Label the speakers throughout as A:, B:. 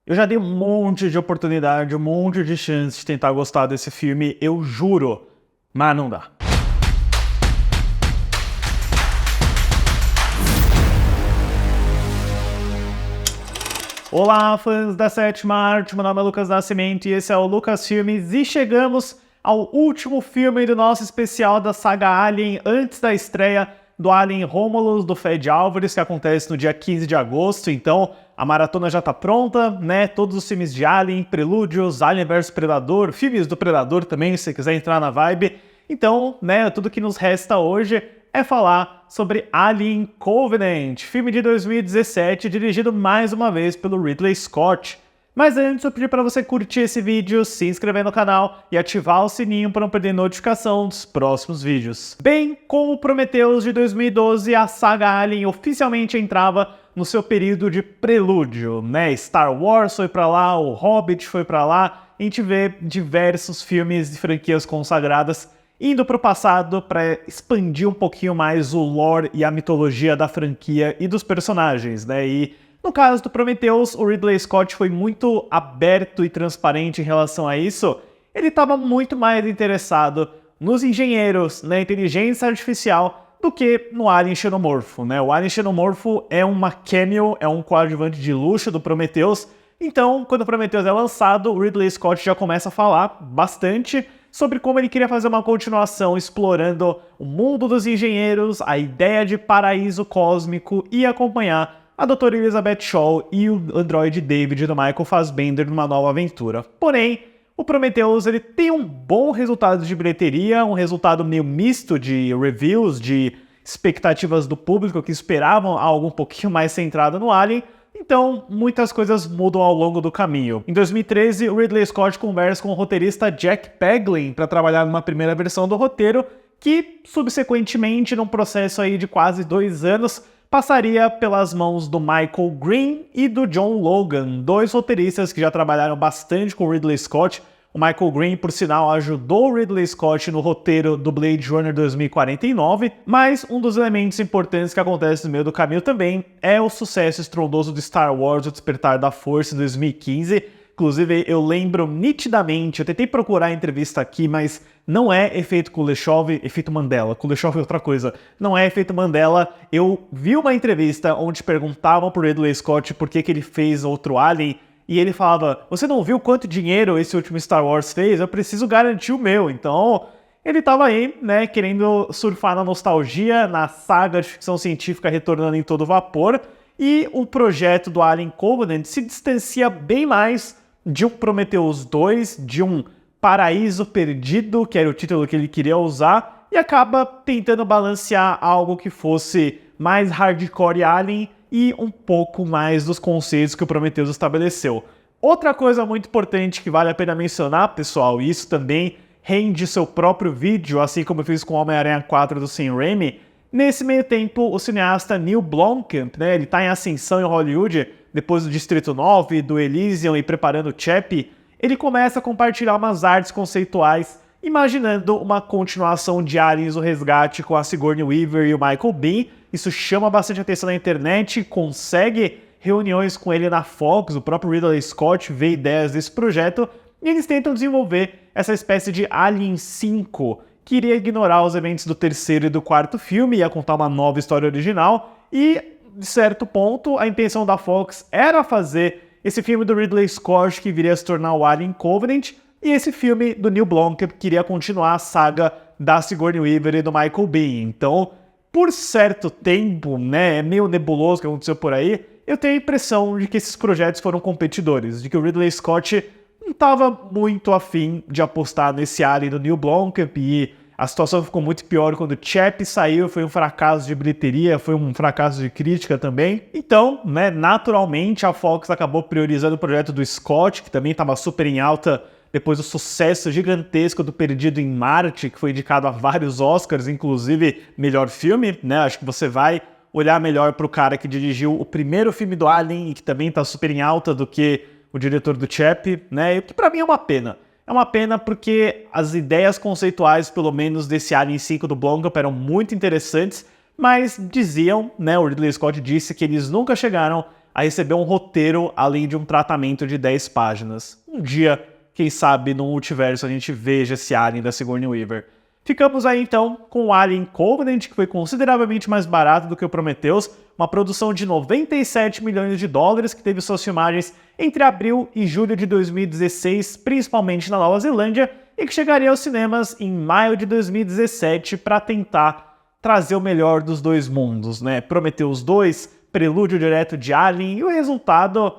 A: Eu já dei um monte de oportunidade, um monte de chance de tentar gostar desse filme, eu juro, mas não dá. Olá, fãs da Sétima Arte, meu nome é Lucas Nascimento e esse é o Lucas Filmes e chegamos ao último filme do nosso especial da saga Alien antes da estreia do Alien Romulus, do Fede Álvares, que acontece no dia 15 de agosto, então a maratona já tá pronta, né? Todos os filmes de Alien, Prelúdios, Alien vs Predador, filmes do Predador também, se você quiser entrar na vibe. Então, né, tudo que nos resta hoje é falar sobre Alien Covenant, filme de 2017, dirigido mais uma vez pelo Ridley Scott. Mas antes eu pedi para você curtir esse vídeo, se inscrever no canal e ativar o sininho para não perder notificação dos próximos vídeos. Bem, como Prometheus de 2012, a saga Alien oficialmente entrava no seu período de prelúdio, né? Star Wars foi para lá, o Hobbit foi para lá, a gente vê diversos filmes de franquias consagradas indo para o passado para expandir um pouquinho mais o lore e a mitologia da franquia e dos personagens, né? E no caso do Prometheus, o Ridley Scott foi muito aberto e transparente em relação a isso. Ele estava muito mais interessado nos engenheiros, na inteligência artificial, do que no Alien Xenomorfo, né? O Alien Xenomorfo é uma cameo, é um coadjuvante de luxo do Prometheus. Então, quando o Prometheus é lançado, o Ridley Scott já começa a falar bastante sobre como ele queria fazer uma continuação explorando o mundo dos engenheiros, a ideia de paraíso cósmico e acompanhar a Doutora Elizabeth Shaw e o androide David do Michael Fassbender numa nova aventura. Porém, o Prometheus ele tem um bom resultado de bilheteria, um resultado meio misto de reviews, de expectativas do público que esperavam algo um pouquinho mais centrado no Alien, então muitas coisas mudam ao longo do caminho. Em 2013, o Ridley Scott conversa com o roteirista Jack Pegling para trabalhar numa primeira versão do roteiro, que subsequentemente, num processo aí de quase 2 anos, passaria pelas mãos do Michael Green e do John Logan, dois roteiristas que já trabalharam bastante com o Ridley Scott. O Michael Green, por sinal, ajudou o Ridley Scott no roteiro do Blade Runner 2049, mas um dos elementos importantes que acontece no meio do caminho também é o sucesso estrondoso de Star Wars: O Despertar da Força em 2015. Inclusive, eu lembro nitidamente, eu tentei procurar a entrevista aqui, mas não é efeito Kuleshov, efeito Mandela. Kuleshov é outra coisa. Não é efeito Mandela. Eu vi uma entrevista onde perguntavam pro Ridley Scott por que ele fez outro Alien, e ele falava, você não viu quanto dinheiro esse último Star Wars fez? Eu preciso garantir o meu. Então, ele tava aí, né, querendo surfar na nostalgia, na saga de ficção científica retornando em todo vapor, e o projeto do Alien Covenant se distancia bem mais de um Prometheus 2, de um Paraíso Perdido, que era o título que ele queria usar, e acaba tentando balancear algo que fosse mais hardcore Alien e um pouco mais dos conceitos que o Prometheus estabeleceu. Outra coisa muito importante que vale a pena mencionar, pessoal, e isso também rende seu próprio vídeo, assim como eu fiz com Homem-Aranha 4 do Sam Raimi. Nesse meio tempo, o cineasta Neil Blomkamp, né, ele está em ascensão em Hollywood, depois do Distrito 9, do Elysium e preparando o Chappie, ele começa a compartilhar umas artes conceituais, imaginando uma continuação de Aliens: O Resgate com a Sigourney Weaver e o Michael Biehn. Isso chama bastante atenção na internet, consegue reuniões com ele na Fox, o próprio Ridley Scott vê ideias desse projeto, e eles tentam desenvolver essa espécie de Alien 5, que iria ignorar os eventos do terceiro e do quarto filme, ia contar uma nova história original, e, de certo ponto, a intenção da Fox era fazer esse filme do Ridley Scott que viria a se tornar o Alien Covenant, e esse filme do Neil Blomkamp queria continuar a saga da Sigourney Weaver e do Michael Biehn. Então, por certo tempo, né, é meio nebuloso o que aconteceu por aí, eu tenho a impressão de que esses projetos foram competidores, de que o Ridley Scott não estava muito afim de apostar nesse Alien do Neil Blomkamp, e a situação ficou muito pior quando o Chappie saiu, foi um fracasso de bilheteria, foi um fracasso de crítica também. Então, né, naturalmente a Fox acabou priorizando o projeto do Scott, que também estava super em alta depois do sucesso gigantesco do Perdido em Marte, que foi indicado a vários Oscars, inclusive melhor filme, né? Acho que você vai olhar melhor para o cara que dirigiu o primeiro filme do Alien e que também está super em alta do que o diretor do Chappie, né? O que para mim é uma pena. É uma pena porque as ideias conceituais, pelo menos desse Alien 5 do Blomkamp, eram muito interessantes, mas diziam, né, o Ridley Scott disse que eles nunca chegaram a receber um roteiro além de um tratamento de 10 páginas. Um dia, quem sabe, no multiverso a gente veja esse Alien da Sigourney Weaver. Ficamos aí então com o Alien Covenant, que foi consideravelmente mais barato do que o Prometheus, uma produção de 97 milhões de dólares que teve suas filmagens entre abril e julho de 2016, principalmente na Nova Zelândia, e que chegaria aos cinemas em maio de 2017 para tentar trazer o melhor dos dois mundos, né? Prometheus 2, prelúdio direto de Alien, e o resultado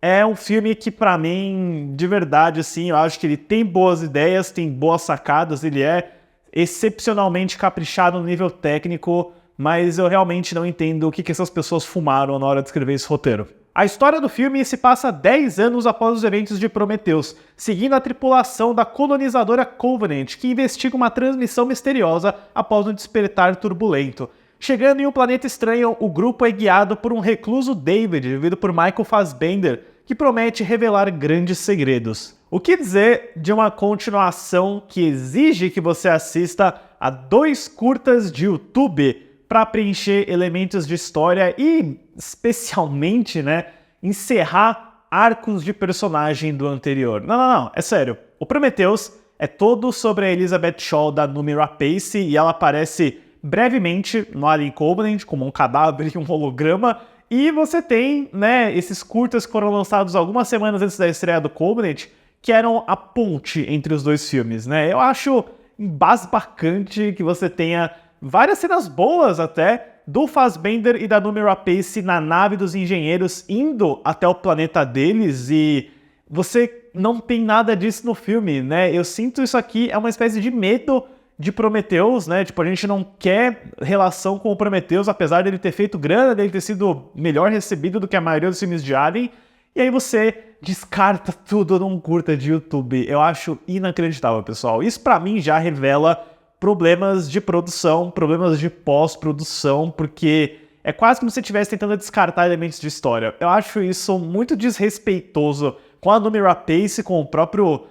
A: é um filme que, pra mim, de verdade, assim, eu acho que ele tem boas ideias, tem boas sacadas, ele é excepcionalmente caprichado no nível técnico, mas eu realmente não entendo o que essas pessoas fumaram na hora de escrever esse roteiro. A história do filme se passa 10 anos após os eventos de Prometheus, seguindo a tripulação da colonizadora Covenant, que investiga uma transmissão misteriosa após um despertar turbulento. Chegando em um planeta estranho, o grupo é guiado por um recluso David, vivido por Michael Fassbender, que promete revelar grandes segredos. O que dizer de uma continuação que exige que você assista a 2 curtas de YouTube para preencher elementos de história e, especialmente, né, encerrar arcos de personagem do anterior? Não, é sério. O Prometheus é todo sobre a Elizabeth Shaw da Noomi Rapace e ela aparece brevemente no Alien Covenant como um cadáver e um holograma. E você tem, né, esses curtas que foram lançados algumas semanas antes da estreia do Covenant, que eram a ponte entre os dois filmes, né? Eu acho embasbacante que você tenha várias cenas boas até do Fassbender e da Noomi Rapace na nave dos engenheiros indo até o planeta deles e você não tem nada disso no filme, né? Eu sinto isso aqui é uma espécie de medo de Prometheus, né? Tipo, a gente não quer relação com o Prometheus, apesar dele ter feito grana, dele ter sido melhor recebido do que a maioria dos filmes de Alien. E aí você descarta tudo num curta de YouTube. Eu acho inacreditável, pessoal. Isso pra mim já revela problemas de produção, problemas de pós-produção, porque é quase como se você estivesse tentando descartar elementos de história. Eu acho isso muito desrespeitoso com a Noomi Rapace, com o próprio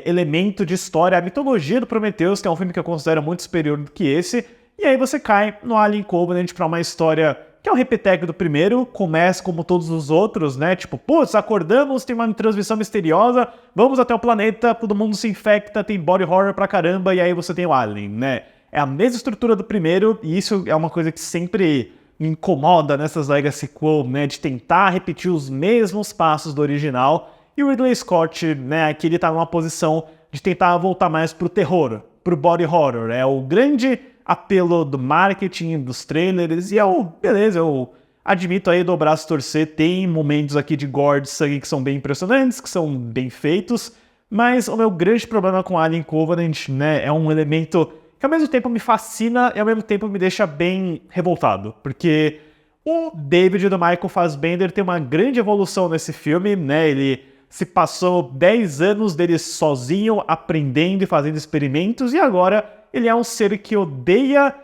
A: elemento de história, a mitologia do Prometheus, que é um filme que eu considero muito superior do que esse, e aí você cai no Alien Covenant pra uma história que é um repeteco do primeiro, começa como todos os outros, né? Tipo, putz, acordamos, tem uma transmissão misteriosa, vamos até o planeta, todo mundo se infecta, tem body horror pra caramba, e aí você tem o Alien, né? É a mesma estrutura do primeiro, e isso é uma coisa que sempre me incomoda nessas legacy sequel, né? De tentar repetir os mesmos passos do original. E o Ridley Scott, né, aqui ele tá numa posição de tentar voltar mais pro terror, pro body horror. É o grande apelo do marketing, dos trailers, e beleza, eu admito aí do braço torcer, tem momentos aqui de gore, de sangue que são bem impressionantes, que são bem feitos, mas o meu grande problema com Alien Covenant, né, é um elemento que ao mesmo tempo me fascina e ao mesmo tempo me deixa bem revoltado, porque o David do Michael Fassbender tem uma grande evolução nesse filme, né, ele se passou 10 anos dele sozinho, aprendendo e fazendo experimentos, e agora ele é um ser que odeia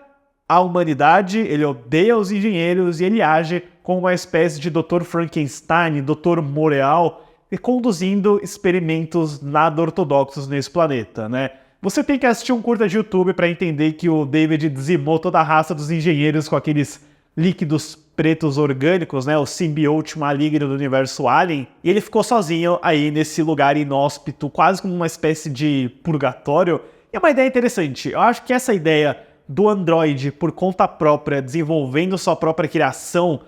A: a humanidade, ele odeia os engenheiros, e ele age como uma espécie de Dr. Frankenstein, Dr. Moreal, conduzindo experimentos nada ortodoxos nesse planeta, né? Você tem que assistir um curta de YouTube para entender que o David dizimou toda a raça dos engenheiros com aqueles líquidos pretos orgânicos, né, o simbionte maligno do universo Alien, e ele ficou sozinho aí nesse lugar inóspito, quase como uma espécie de purgatório. E é uma ideia interessante. Eu acho que essa ideia do androide por conta própria, desenvolvendo sua própria criação,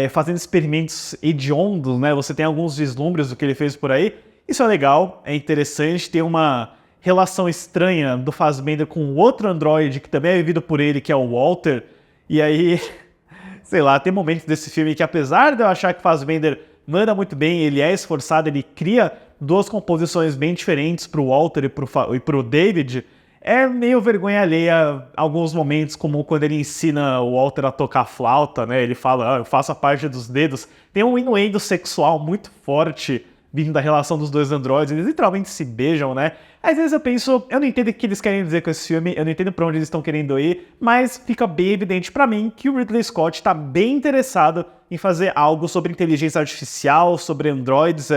A: fazendo experimentos hediondos, né, você tem alguns vislumbres do que ele fez por aí, isso é legal, é interessante, tem uma relação estranha do Fassbender com outro androide que também é vivido por ele, que é o Walter, e aí sei lá, tem momentos desse filme que, apesar de eu achar que Fassbender manda muito bem, ele é esforçado, ele cria 2 composições bem diferentes pro Walter e pro David, é meio vergonha alheia alguns momentos, como quando ele ensina o Walter a tocar flauta, né? Ele fala, eu faço a parte dos dedos. Tem um inuendo sexual muito forte vindo da relação dos dois androides, eles literalmente se beijam, né? Às vezes eu penso, eu não entendo o que eles querem dizer com esse filme, eu não entendo pra onde eles estão querendo ir, mas fica bem evidente pra mim que o Ridley Scott tá bem interessado em fazer algo sobre inteligência artificial, sobre androids.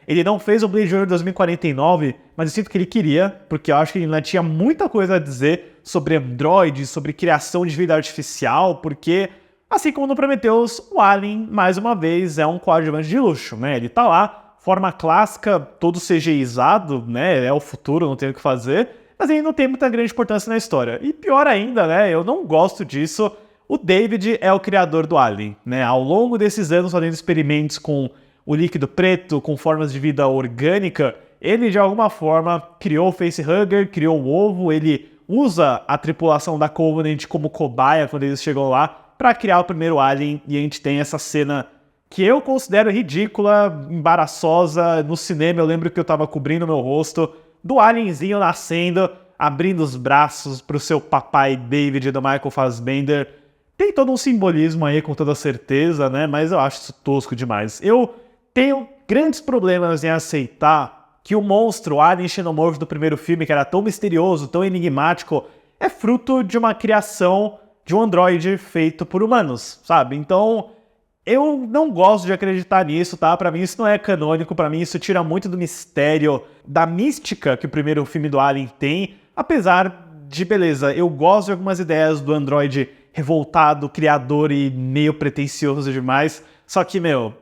A: Ele não fez o Blade Runner 2049, mas eu sinto que ele queria, porque eu acho que ele ainda tinha muita coisa a dizer sobre androids, sobre criação de vida artificial, porque Assim como no Prometheus, o Alien, mais uma vez, é um coadjuvante de luxo, né? Ele tá lá, forma clássica, todo CGIzado, né? É o futuro, não tem o que fazer, mas ele não tem muita grande importância na história. E pior ainda, né? Eu não gosto disso. O David é o criador do Alien, né? Ao longo desses anos fazendo experimentos com o líquido preto, com formas de vida orgânica, ele de alguma forma criou o facehugger, criou o ovo, ele usa a tripulação da Covenant como cobaia quando eles chegam lá para criar o primeiro Alien, e a gente tem essa cena que eu considero ridícula, embaraçosa. No cinema eu lembro que eu tava cobrindo meu rosto, do alienzinho nascendo, abrindo os braços pro seu papai David do Michael Fassbender. Tem todo um simbolismo aí, com toda certeza, né? Mas eu acho isso tosco demais. Eu tenho grandes problemas em aceitar que o monstro, o Alien Xenomorph do primeiro filme, que era tão misterioso, tão enigmático, é fruto de uma criação de um androide feito por humanos, sabe? Então, eu não gosto de acreditar nisso, tá? Pra mim isso não é canônico, pra mim isso tira muito do mistério, da mística que o primeiro filme do Alien tem, apesar de, beleza, eu gosto de algumas ideias do androide revoltado, criador e meio pretencioso demais, só que,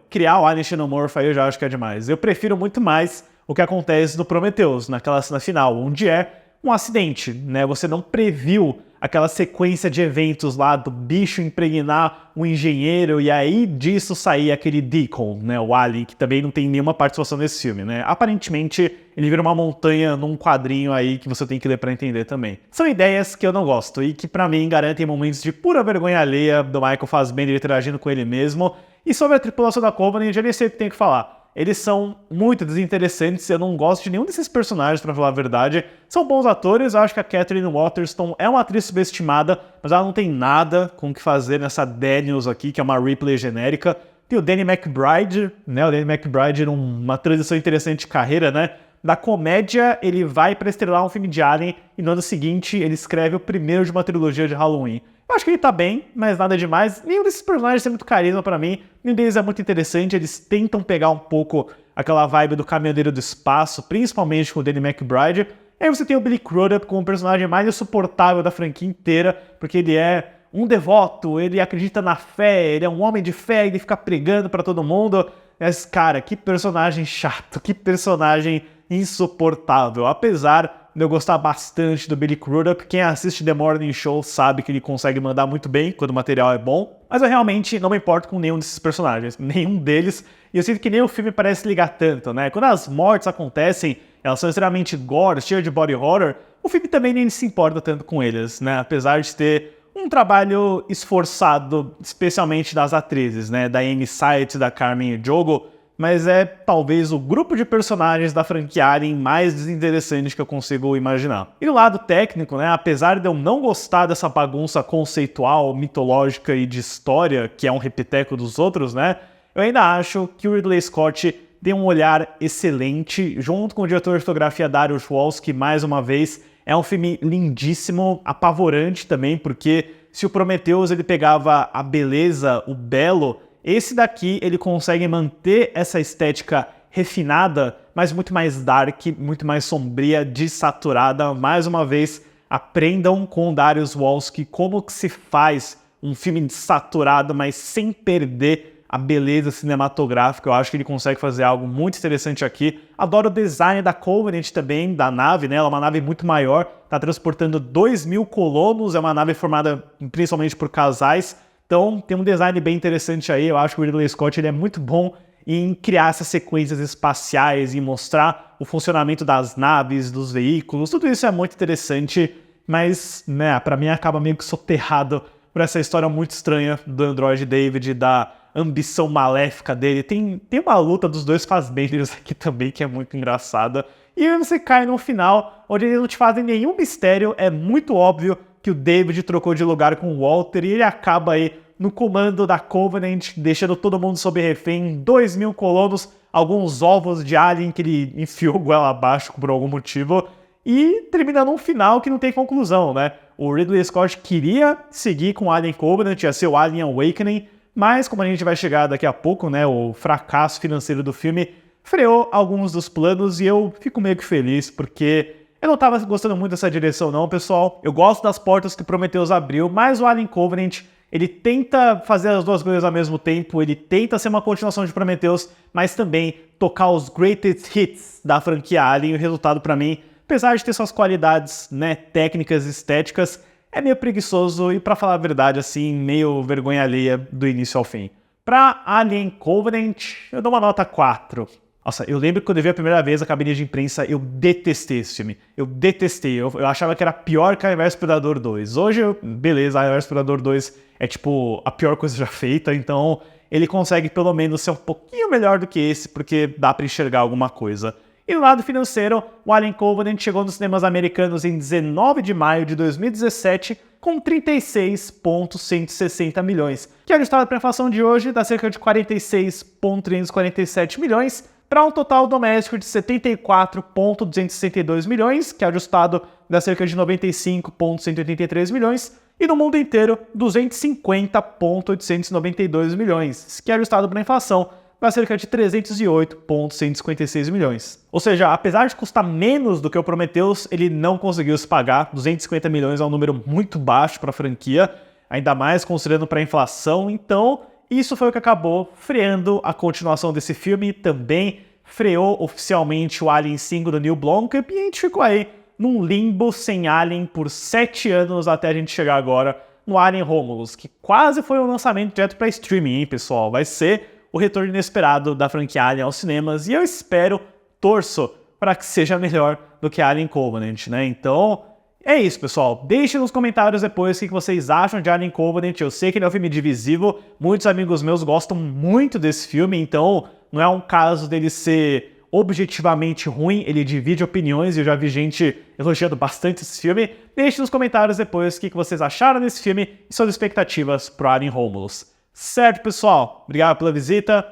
A: criar o Alien Xenomorph aí eu já acho que é demais. Eu prefiro muito mais o que acontece no Prometheus, naquela cena final, onde é um acidente, né? Você não previu aquela sequência de eventos lá do bicho impregnar um engenheiro e aí disso sair aquele Deacon, né, o Alien, que também não tem nenhuma participação nesse filme, né? Aparentemente, ele vira uma montanha num quadrinho aí que você tem que ler pra entender também. São ideias que eu não gosto e que pra mim garantem momentos de pura vergonha alheia do Michael Fassbender interagindo com ele mesmo. E sobre a tripulação da Covenant, eu nem sei o que tem que falar. Eles são muito desinteressantes, eu não gosto de nenhum desses personagens, pra falar a verdade. São bons atores, eu acho que a Catherine Waterston é uma atriz subestimada, mas ela não tem nada com o que fazer nessa Daniels aqui, que é uma Ripley genérica. Tem o Danny McBride, né? O Danny McBride numa transição interessante de carreira, né? Da comédia, ele vai pra estrelar um filme de Alien e no ano seguinte ele escreve o primeiro de uma trilogia de Halloween. Eu acho que ele tá bem, mas nada demais. Nenhum desses personagens tem muito carisma pra mim. Nenhum deles é muito interessante. Eles tentam pegar um pouco aquela vibe do caminhoneiro do espaço, principalmente com o Danny McBride. E aí você tem o Billy Crudup como o personagem mais insuportável da franquia inteira, porque ele é um devoto, ele acredita na fé, ele é um homem de fé, ele fica pregando pra todo mundo. Mas, cara, que personagem chato, que personagem insuportável. Apesar de eu gostar bastante do Billy Crudup, quem assiste The Morning Show sabe que ele consegue mandar muito bem quando o material é bom, mas eu realmente não me importo com nenhum desses personagens, nenhum deles, e eu sinto que nem o filme parece ligar tanto, né? Quando as mortes acontecem, elas são extremamente gore, cheias de body horror, o filme também nem se importa tanto com eles, né? Apesar de ter um trabalho esforçado, especialmente das atrizes, né? Da Amy Seidt, da Carmen Ejogo, mas é talvez o grupo de personagens da franquia Alien mais desinteressante que eu consigo imaginar. E do lado técnico, né, apesar de eu não gostar dessa bagunça conceitual, mitológica e de história, que é um repeteco dos outros, né, eu ainda acho que o Ridley Scott tem um olhar excelente, junto com o diretor de fotografia Dariusz Wolski, mais uma vez. É um filme lindíssimo, apavorante também, porque se o Prometheus ele pegava a beleza, o belo, esse daqui ele consegue manter essa estética refinada, mas muito mais dark, muito mais sombria, desaturada. Mais uma vez, aprendam com o Dariusz Wolski como que se faz um filme desaturado, mas sem perder a beleza cinematográfica. Eu acho que ele consegue fazer algo muito interessante aqui. Adoro o design da Covenant também, da nave, né? Ela é uma nave muito maior, tá transportando 2.000 colonos, é uma nave formada principalmente por casais. Então tem um design bem interessante aí. Eu acho que o Ridley Scott ele é muito bom em criar essas sequências espaciais e mostrar o funcionamento das naves, dos veículos. Tudo isso é muito interessante, mas, né, pra mim acaba meio que soterrado por essa história muito estranha do Android David, da ambição maléfica dele. Tem uma luta dos dois Fassbenders aqui também que é muito engraçada. E aí você cai no final, onde eles não te fazem nenhum mistério, é muito óbvio que o David trocou de lugar com o Walter e ele acaba aí no comando da Covenant, deixando todo mundo sob refém, 2.000 colonos, alguns ovos de alien que ele enfiou goela abaixo por algum motivo, e terminando um final que não tem conclusão, né? O Ridley Scott queria seguir com Alien Covenant, ia ser o Alien Awakening, mas como a gente vai chegar daqui a pouco, né, o fracasso financeiro do filme freou alguns dos planos e eu fico meio que feliz, porque eu não tava gostando muito dessa direção não, pessoal. Eu gosto das portas que Prometheus abriu, mas o Alien Covenant Ele tenta fazer as duas coisas ao mesmo tempo, ele tenta ser uma continuação de Prometheus, mas também tocar os greatest hits da franquia Alien. O resultado, pra mim, apesar de ter suas qualidades, né, técnicas e estéticas, é meio preguiçoso e, pra falar a verdade, assim, meio vergonha alheia do início ao fim. Pra Alien Covenant, eu dou uma nota 4. Nossa, eu lembro que quando eu vi a primeira vez a cabine de imprensa, eu detestei esse filme. Eu detestei. Eu achava que era pior que Alien vs Predador 2. Hoje, beleza, Alien vs Predador 2 é tipo a pior coisa já feita, então ele consegue pelo menos ser um pouquinho melhor do que esse, porque dá pra enxergar alguma coisa. E no lado financeiro, o Alien Covenant chegou nos cinemas americanos em 19 de maio de 2017 com 36,160 milhões, que ajustado para a inflação de hoje dá cerca de 46,347 milhões, para um total doméstico de 74,262 milhões, que ajustado dá cerca de 95,183 milhões, e no mundo inteiro 250,892 milhões, que ajustado para a inflação dá cerca de 308,156 milhões. Ou seja, apesar de custar menos do que o Prometheus, ele não conseguiu se pagar. 250 milhões é um número muito baixo para a franquia, ainda mais considerando para a inflação, então isso foi o que acabou freando a continuação desse filme, também freou oficialmente o Alien 5 do Neil Blomkamp, e a gente ficou aí num limbo sem Alien por 7 anos até a gente chegar agora no Alien Romulus, que quase foi um lançamento direto para streaming, hein, pessoal? Vai ser o retorno inesperado da franquia Alien aos cinemas, e eu espero, torço, para que seja melhor do que Alien Covenant, né? Então, é isso, pessoal. Deixem nos comentários depois o que vocês acham de Alien Covenant. Eu sei que ele é um filme divisivo, muitos amigos meus gostam muito desse filme, então não é um caso dele ser objetivamente ruim, ele divide opiniões, e eu já vi gente elogiando bastante esse filme. Deixem nos comentários depois o que vocês acharam desse filme e suas expectativas pro Alien Romulus. Certo, pessoal? Obrigado pela visita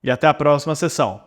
A: e até a próxima sessão.